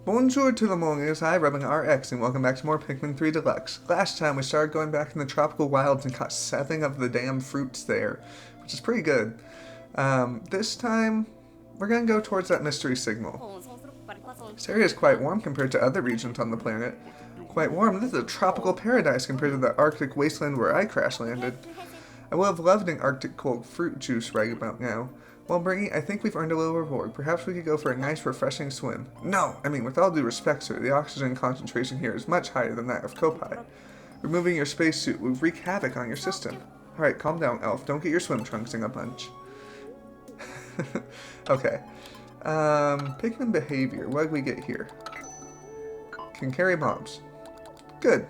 Bonjour to the monde, it's I, Rubbing RX, and welcome back to more Pikmin 3 Deluxe. Last time we started going back in the tropical wilds and caught 7 of the damn fruits there, which is pretty good. This time, we're going to go towards that mystery signal. This area is quite warm compared to other regions on the planet. Quite warm, this is a tropical paradise compared to the Arctic wasteland where I crash landed. I would have loved an Arctic cold fruit juice right about now. Well, Brittany, I think we've earned a little reward. Perhaps we could go for a nice, refreshing swim. No! I mean, with all due respect, sir, the oxygen concentration here is much higher than that of Kopai. Removing your spacesuit would wreak havoc on your system. Alright, calm down, Elf. Don't get your swim trunks in a bunch. Okay. Pikmin behavior. What did we get here? Can carry bombs. Good.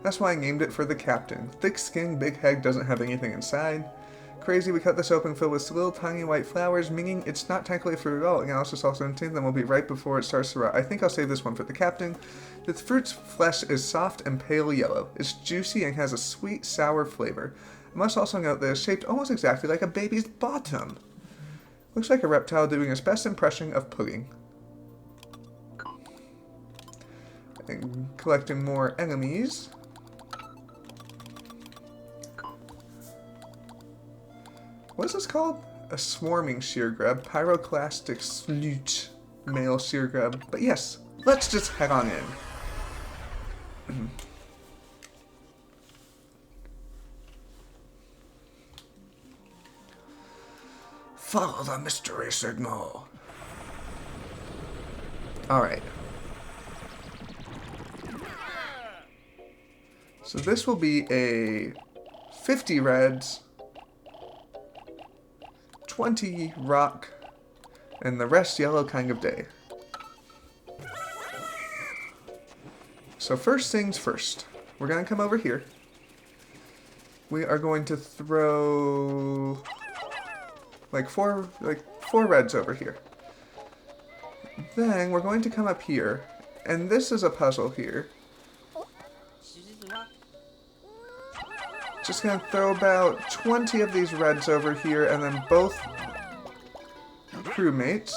That's why I named it for the captain. Thick skin, big head, doesn't have anything inside. Crazy, we cut this open filled with little tiny white flowers, meaning it's not technically a fruit at all. Analysis also intends them will be right before it starts to rot. I think I'll save this one for the captain. The fruit's flesh is soft and pale yellow. It's juicy and has a sweet, sour flavor. I must also note that it's shaped almost exactly like a baby's bottom. Looks like a reptile doing its best impression of pudding. And collecting more enemies. What is this called? A swarming sheargrub, pyroclastic sludge, male sheargrub. But yes, let's just head on in. Follow the mystery signal. Alright. So this will be a 50 reds, 20 rock, and the rest yellow kind of day. So first things first, we're going to come over here. We are going to throw like four reds over here. Then we're going to come up here, and this is a puzzle here. Just gonna throw about 20 of these reds over here, and then both crewmates.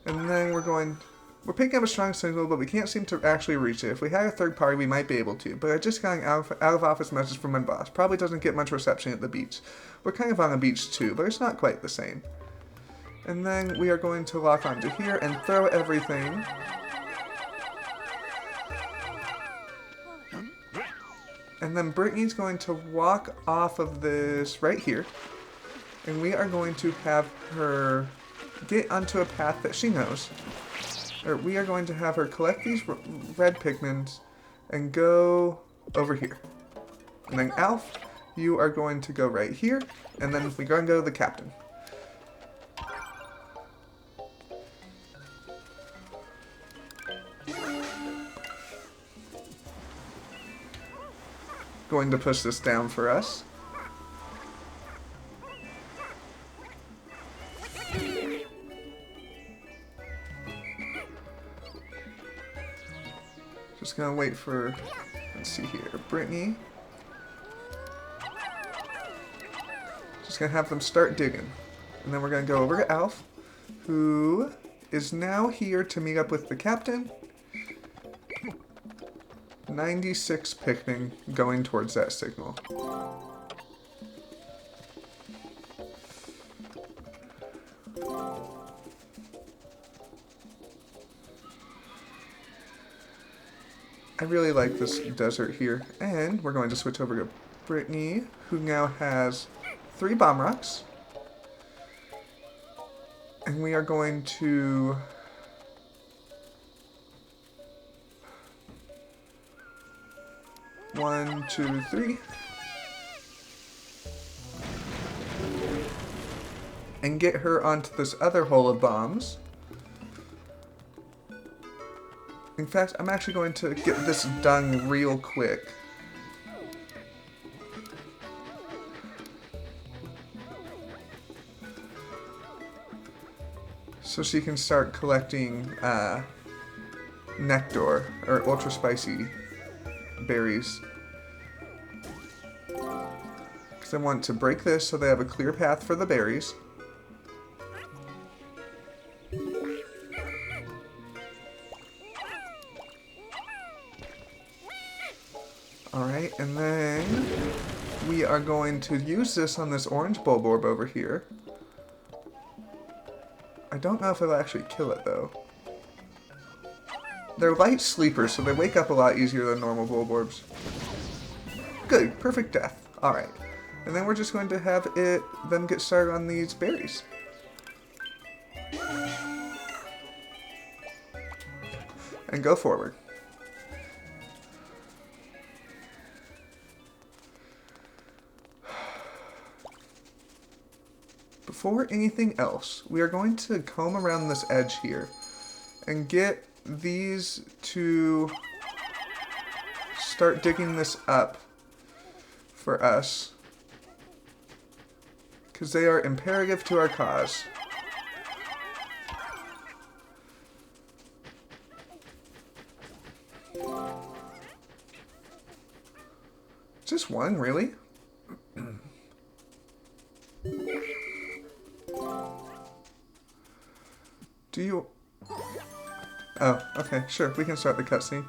And then we're picking up a strong signal, but we can't seem to actually reach it. If we had a third party, we might be able to, but I just got an out of office message from my boss. Probably doesn't get much reception at the beach. We're kind of on a beach too, but it's not quite the same. And then we are going to lock onto here and throw everything. And then Brittany's going to walk off of this right here. And we are going to have her get onto a path that she knows. Or we are going to have her collect these red Pikmins and go over here. And then Alf, you are going to go right here. And then we're going to go to the captain. Going to push this down for us. Just gonna wait for, let's see here, Brittany. Just gonna have them start digging. And then we're gonna go over to Alf, who is now here to meet up with the captain. 96 Pikmin going towards that signal. I really like this desert here. And we're going to switch over to Brittany, who now has 3 bomb rocks. And we are going to... 1, 2, 3. And get her onto this other hole of bombs. In fact, I'm actually going to get this done real quick. So she can start collecting nectar, or ultra spicy berries. Because I want to break this so they have a clear path for the berries. Alright, and then we are going to use this on this orange Bulborb over here. I don't know if it'll actually kill it, though. They're light sleepers, so they wake up a lot easier than normal Bulborbs. Good, perfect death. Alright. And then we're just going to have them get started on these berries. And go forward. Before anything else, we are going to comb around this edge here and get these to start digging this up for us, because they are imperative to our cause. Just one, really? Do you... Oh, okay, sure, we can start the cutscene.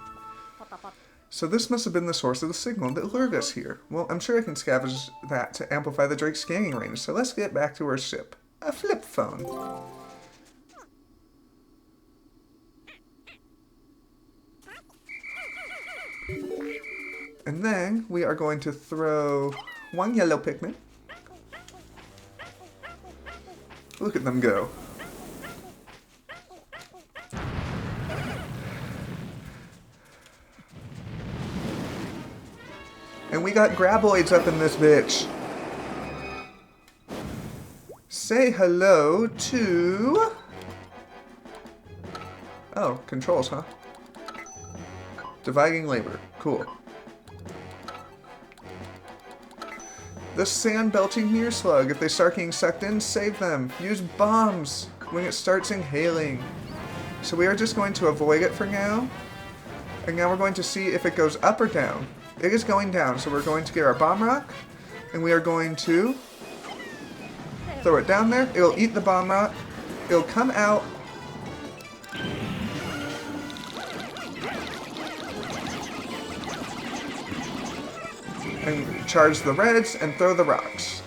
So this must have been the source of the signal that lured us here. Well, I'm sure I can scavenge that to amplify the Drake's scanning range, so let's get back to our ship. A flip phone. And then we are going to throw one yellow Pikmin. Look at them go. And we got Graboids up in this bitch. Say hello to... Oh, controls, huh? Dividing labor. Cool. The sand-belching mirror slug. If they start getting sucked in, save them. Use bombs when it starts inhaling. So we are just going to avoid it for now. And now we're going to see if it goes up or down. It is going down, so we're going to get our bomb rock. And we are going to throw it down there. It'll eat the bomb rock. It'll come out. And charge the reds and throw the rocks.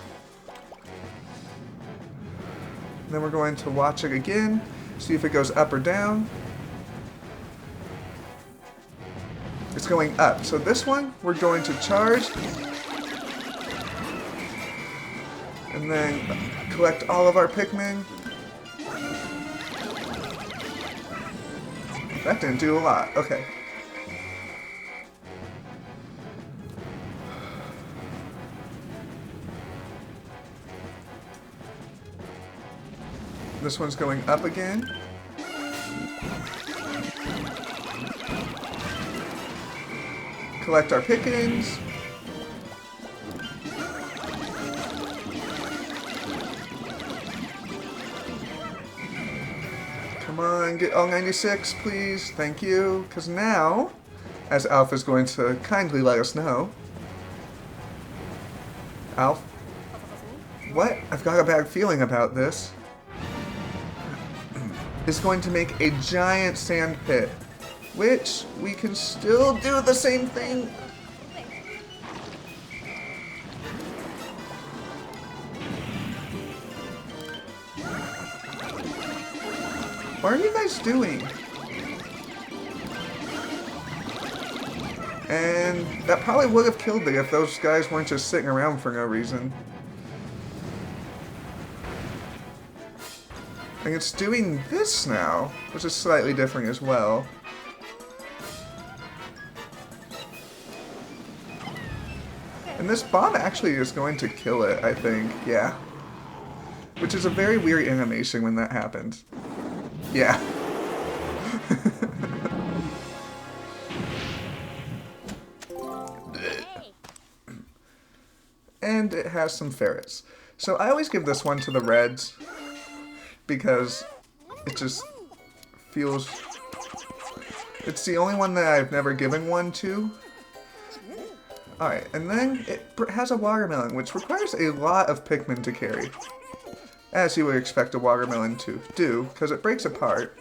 And then we're going to watch it again, see if it goes up or down. It's going up. So this one, we're going to charge. And then collect all of our Pikmin. That didn't do a lot. Okay. This one's going up again. Collect our pickings. Come on, get all 96, please. Thank you. Because now, as Alph is going to kindly let us know. Alph? What? I've got a bad feeling about this. Is going to make a giant sand pit, which we can still do the same thing. What are you guys doing? And that probably would have killed me if those guys weren't just sitting around for no reason. And it's doing this now, which is slightly different as well. And this bomb actually is going to kill it, I think. Yeah. Which is a very weird animation when that happens. Yeah. And it has some ferrets. So I always give this one to the reds, because it just feels... It's the only one that I've never given one to. Alright, and then it has a watermelon, which requires a lot of Pikmin to carry. As you would expect a watermelon to do, because it breaks apart.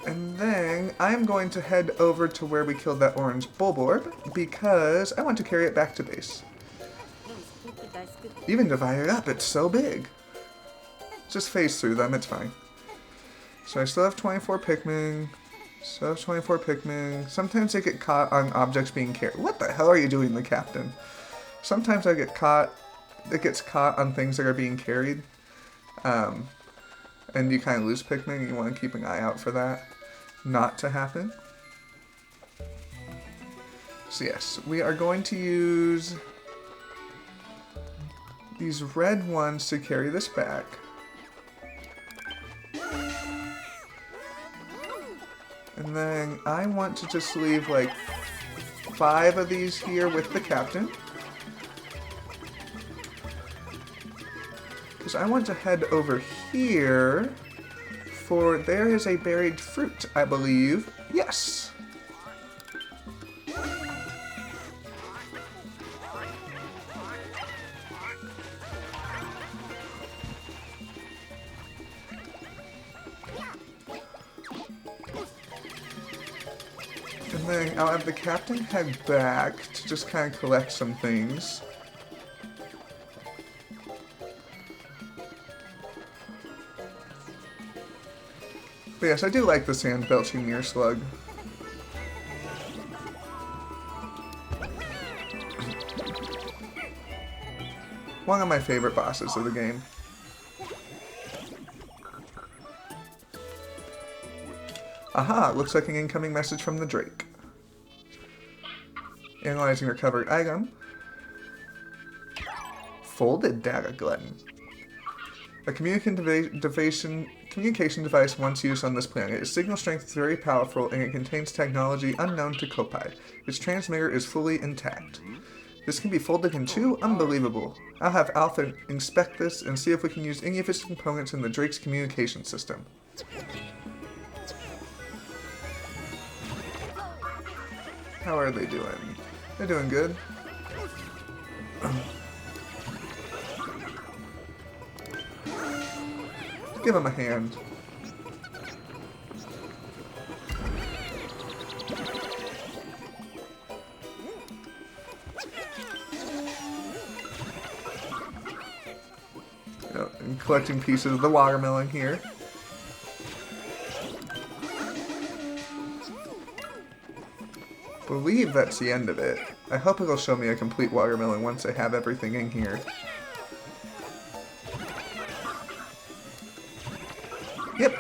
And then I'm going to head over to where we killed that orange Bulborb because I want to carry it back to base. Even divide it up, it's so big. Just phase through them, it's fine. So I still have 24 Pikmin. Sometimes I get caught on objects being carried. What the hell are you doing, the captain? Sometimes I get caught. It gets caught on things that are being carried. And you kind of lose Pikmin, and you want to keep an eye out for that not to happen. So yes, we are going to use these red ones to carry this back. And then I want to just leave like 5 of these here with the captain. Because I want to head over here for, there is a buried fruit, I believe. Yes! And then I'll have the captain head back to just kind of collect some things. But yes, I do like the sand belching near slug. One of my favorite bosses of the game. Aha, looks like an incoming message from the Drake. Analyzing recovered item. Folded data glutton. A communication device once used on this planet. Its signal strength is very powerful and it contains technology unknown to Kopai. Its transmitter is fully intact. This can be folded in 2? Unbelievable. I'll have Alpha inspect this and see if we can use any of its components in the Drake's communication system. How are they doing? They're doing good. Give him a hand. And collecting pieces of the watermelon here. Believe that's the end of it. I hope it'll show me a complete watermelon once I have everything in here. Yep.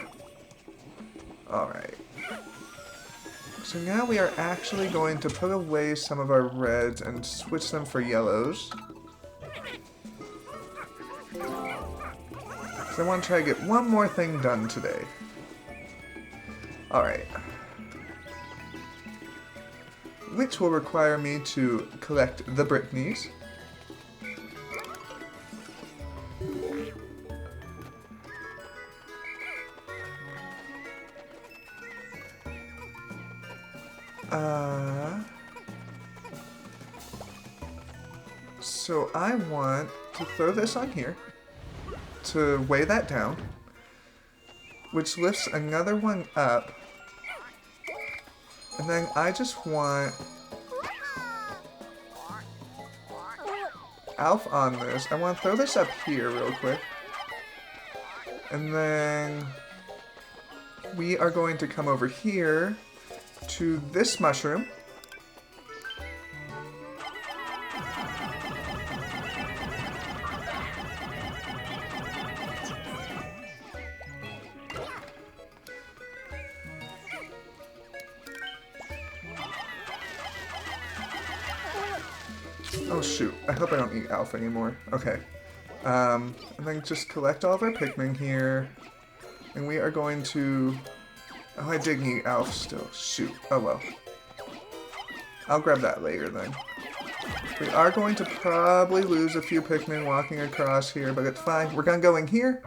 Alright. So now we are actually going to put away some of our reds and switch them for yellows. So I want to try to get one more thing done today. Alright. Which will require me to collect the Brittanies. So I want to throw this on here to weigh that down, which lifts another one up. And then I just want Alf on this. I want to throw this up here real quick. And then we are going to come over here to this mushroom. Oh shoot, I hope I don't eat Alpha anymore. Okay. And then just collect all of our Pikmin here. And we are going to... Oh, I did eat Alpha still. Shoot. Oh well. I'll grab that later then. We are going to probably lose a few Pikmin walking across here, but it's fine. We're gonna go in here.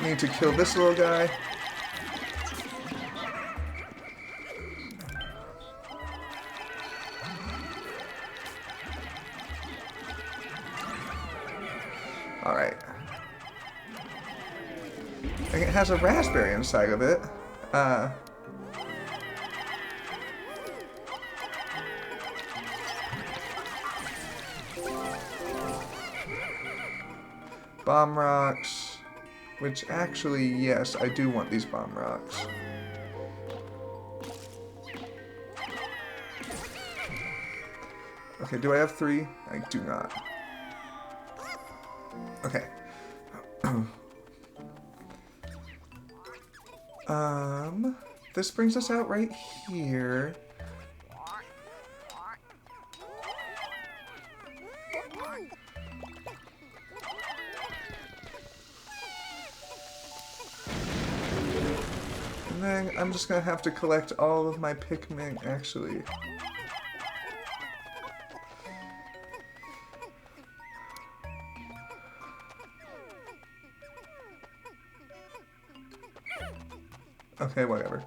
Need to kill this little guy. Alright. And it has a raspberry inside of it. Bomb rocks. Which actually, yes, I do want these bomb rocks. Okay, do I have 3? I do not. Okay. This brings us out right here. And then I'm just gonna have to collect all of my Pikmin, actually. Okay, whatever.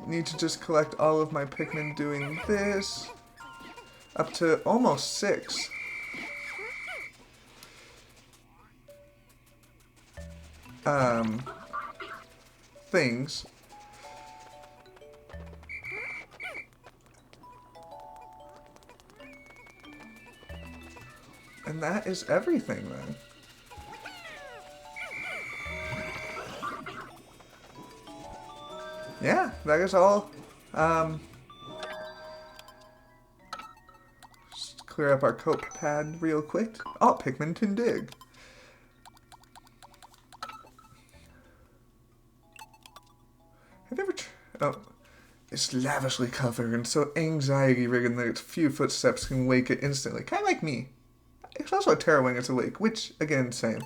Need to just collect all of my Pikmin doing this. Up to almost 6. Things. And that is everything then. Yeah, that is all. Just clear up our coat pad real quick. Oh, Pikmin can dig. Have you ever oh, it's lavishly covered and so anxiety-ridden that its few footsteps can wake it instantly. Kind of like me. It's also a terror when it's awake, which, again, same.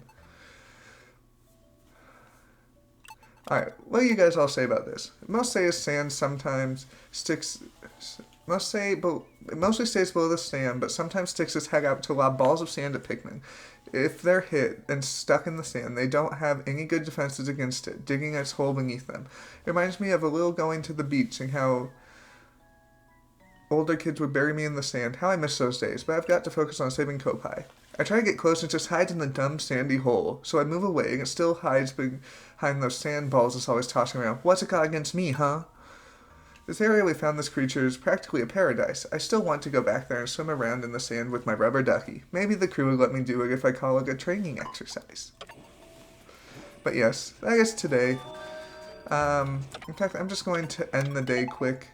Alright, what do you guys all say about this? Most say sand sometimes sticks... it mostly stays below the sand, but sometimes sticks its head out to lob balls of sand at Pikmin. If they're hit and stuck in the sand, they don't have any good defenses against it, digging its hole beneath them. It reminds me of a little going to the beach and how older kids would bury me in the sand. How I miss those days, but I've got to focus on saving Kopai. I try to get close and it just hides in the dumb sandy hole, so I move away and it still hides behind those sand balls it's always tossing around. What's it got against me, huh? This area we found this creature is practically a paradise. I still want to go back there and swim around in the sand with my rubber ducky. Maybe the crew would let me do it if I call it a training exercise. But yes, that is today. In fact, I'm just going to end the day quick.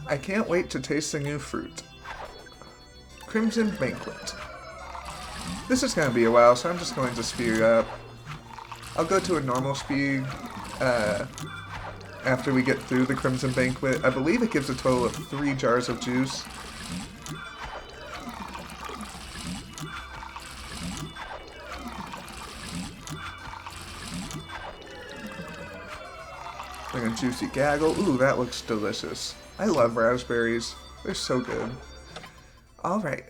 I can't wait to taste the new fruit. Crimson Banquet. This is going to be a while, so I'm just going to speed it up. I'll go to a normal speed after we get through the Crimson Banquet. I believe it gives a total of 3 jars of juice. Like a juicy gaggle. Ooh, that looks delicious. I love raspberries. They're so good. Alright.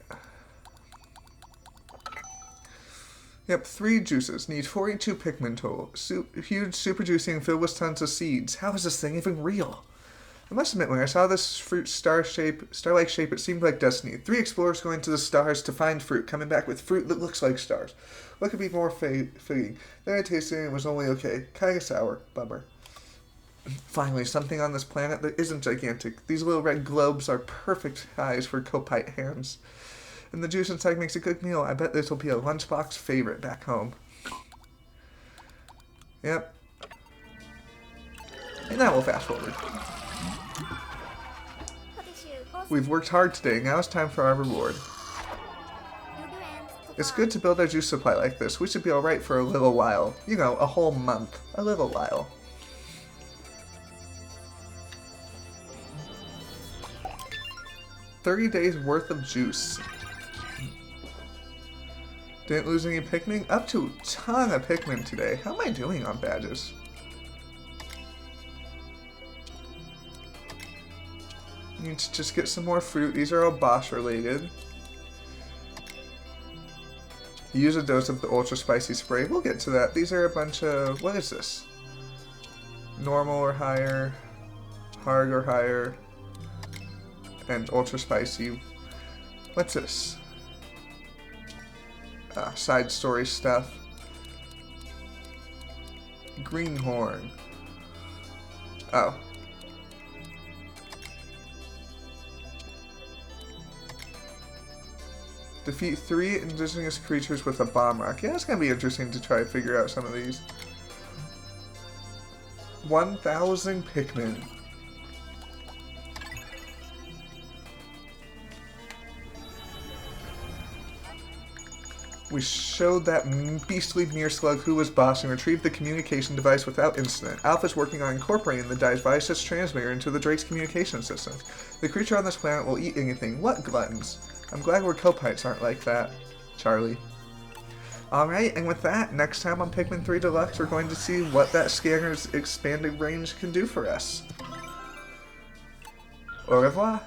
Yep, 3 juices. Need 42 Pikmin total. Huge, super juicy, and filled with tons of seeds. How is this thing even real? I must admit, when I saw this fruit star-like shape, it seemed like destiny. 3 explorers going to the stars to find fruit, coming back with fruit that looks like stars. What could be more fitting? Then I tasted it and it was only okay. Kinda sour. Bummer. Finally, something on this planet that isn't gigantic. These little red globes are perfect size for kopite hands. And the juice inside makes a good meal. I bet this will be a lunchbox favorite back home. Yep. And now we'll fast forward. We've worked hard today. Now it's time for our reward. It's good to build our juice supply like this. We should be alright for a little while. You know, a whole month. A little while. $30 days worth of juice. Didn't lose any Pikmin? Up to a ton of Pikmin today. How am I doing on badges? Need to just get some more fruit. These are all boss related. Use a dose of the ultra spicy spray. We'll get to that. These are a bunch of... What is this? Normal or higher. Hard or higher. And ultra spicy. What's this? Side story stuff. Greenhorn. Oh. Defeat 3 indigenous creatures with a bomb rock. Yeah, it's gonna be interesting to try to figure out some of these. 1,000 Pikmin. We showed that beastly Mirror Slug who was boss and retrieved the communication device without incident. Alpha's working on incorporating the device's transmitter into the Drake's communication systems. The creature on this planet will eat anything. What gluttons? I'm glad we're copites aren't like that. Charlie. Alright, and with that, next time on Pikmin 3 Deluxe, we're going to see what that scanner's expanded range can do for us. Au revoir.